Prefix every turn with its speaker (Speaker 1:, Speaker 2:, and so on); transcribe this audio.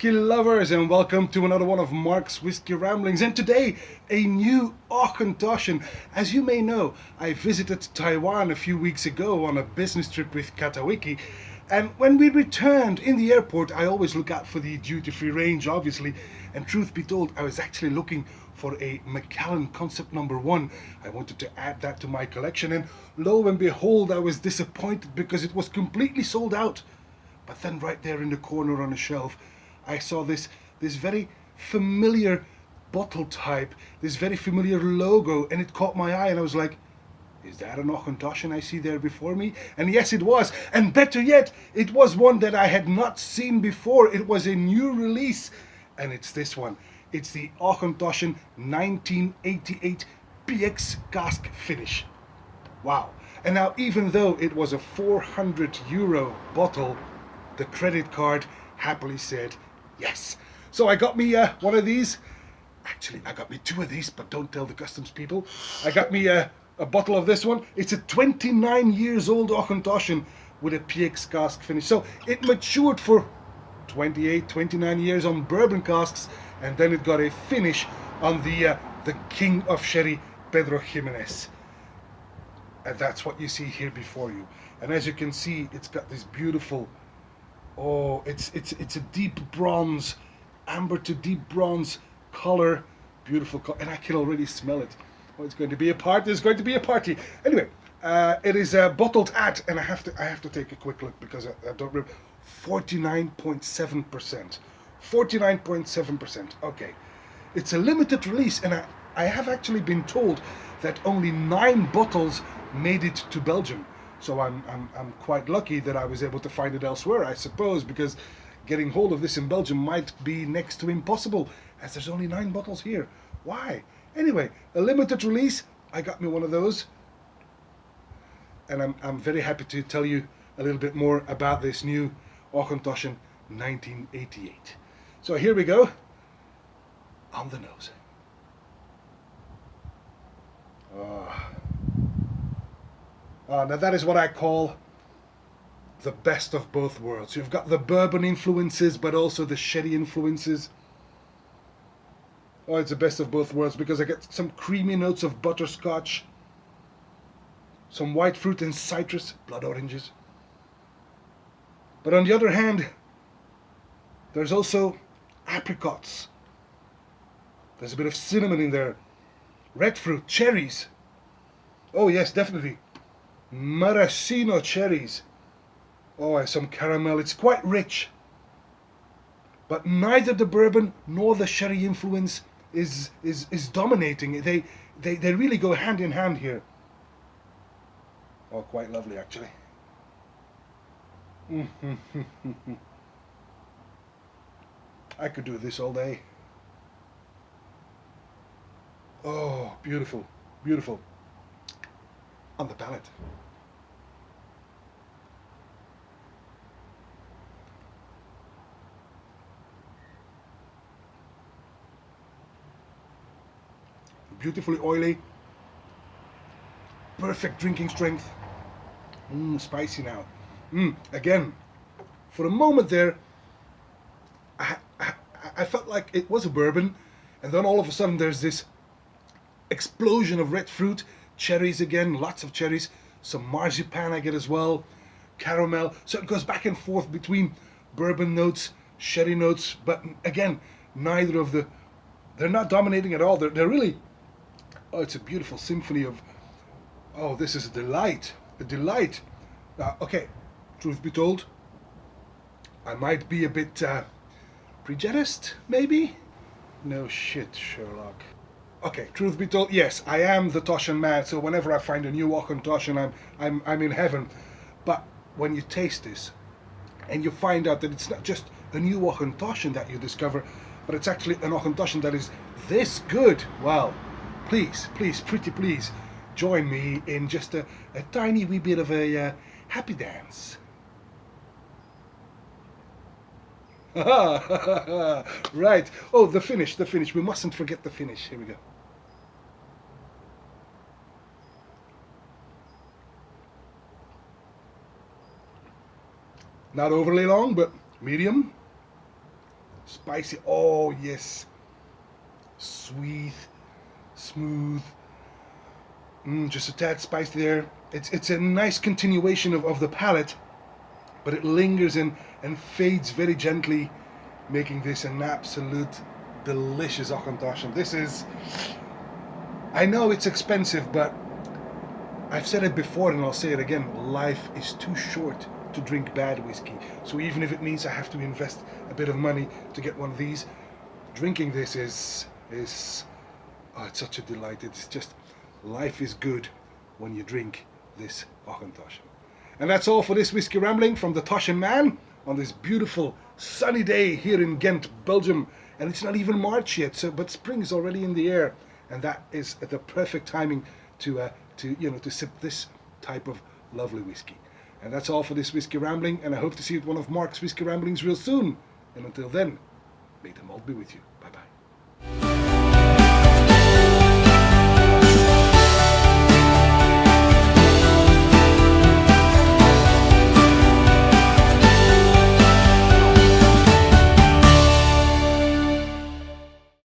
Speaker 1: whiskey lovers, and welcome to another one of Mark's Whiskey Ramblings. And today, a new Auchentoshan. As you may know, I visited Taiwan a few weeks ago on a business trip with Catawiki. And when we returned in the airport, I always look out for the duty-free range, obviously. And truth be told, I was actually looking for a Macallan Concept Number 1. I wanted to add that to my collection, and lo and behold, I was disappointed because it was completely sold out. But then right there in the corner on a shelf, I saw this very familiar bottle type, this very familiar logo, and it caught my eye, and I was like, is that an Auchentoshan I see there before me? And yes, it was. And better yet, it was one that I had not seen before. It was a new release, and it's this one. It's the Auchentoshan 1988 PX cask finish. Wow. And now, even though it was a €400 bottle, the credit card happily said yes. So I got me one of these. Actually, I got me two of these, but don't tell the customs people. I got me a bottle of this one. It's a 29 years old Auchentoshan with a PX cask finish. So it matured for 28, 29 years on bourbon casks, and then it got a finish on the king of sherry, Pedro Jimenez. And that's what you see here before you. And as you can see, it's got this beautiful, it's a deep bronze, amber to deep bronze color, beautiful color, and I can already smell it. Oh, it's going to be a party. There's going to be a party. Anyway, it is bottled at, and I have to take a quick look because I don't remember. 49.7%. 49.7%. Okay, it's a limited release, and I have actually been told that only 9 bottles made it to Belgium. So I'm quite lucky that I was able to find it elsewhere, I suppose, because getting hold of this in Belgium might be next to impossible, as there's only 9 bottles here. Why? Anyway, a limited release. I got me one of those, and I'm very happy to tell you a little bit more about this new Auchentoshan 1988. So here we go, on the nose. Now that is what I call the best of both worlds. You've got the bourbon influences, but also the sherry influences. Oh, it's the best of both worlds because I get some creamy notes of butterscotch, some white fruit and citrus, blood oranges. But on the other hand, there's also apricots. There's a bit of cinnamon in there. Red fruit, cherries. Oh yes, definitely. Maraschino cherries. Oh, and some caramel. It's quite rich. But neither the bourbon nor the sherry influence is dominating. They really go hand in hand here. Oh, quite lovely actually. I could do this all day. Oh, beautiful, beautiful. On the palate. Beautifully oily. Perfect drinking strength. Spicy now. Again, for a moment there, I felt like it was a bourbon, and then all of a sudden there's this explosion of red fruit, cherries again, lots of cherries, some marzipan I get as well, caramel. So it goes back and forth between bourbon notes, sherry notes, but again, neither of they're not dominating at all. They're really, it's a beautiful symphony of, this is a delight, a delight. Okay, truth be told, I might be a bit prejudiced, maybe? No shit, Sherlock. Okay, truth be told, yes, I am the Toshan Man, so whenever I find a new Auchentoshan, I'm in heaven. But when you taste this, and you find out that it's not just a new Auchentoshan that you discover, but it's actually an Auchentoshan that is this good, well, please, pretty please, join me in just a tiny wee bit of a happy dance. Right. Oh, the finish. We mustn't forget the finish. Here we go. Not overly long, but medium. spicy. Oh yes, sweet, smooth. Just a tad spicy there. It's a nice continuation of the palate, but it lingers and fades very gently, making this an absolute delicious Auchentoshan. This is, I know it's expensive, but I've said it before and I'll say it again, life is too short to drink bad whiskey. So even if it means I have to invest a bit of money to get one of these, drinking this is oh, it's such a delight. It's just, life is good when you drink this Auchentoshan. And that's all for this whiskey rambling from the Toshan Man on this beautiful sunny day here in Ghent, Belgium. And it's not even March yet, so but spring is already in the air, and that is the perfect timing to sip this type of lovely whiskey. And that's all for this whiskey rambling, and I hope to see you at one of Mark's whiskey ramblings real soon. And until then, may the malt be with you. Bye bye.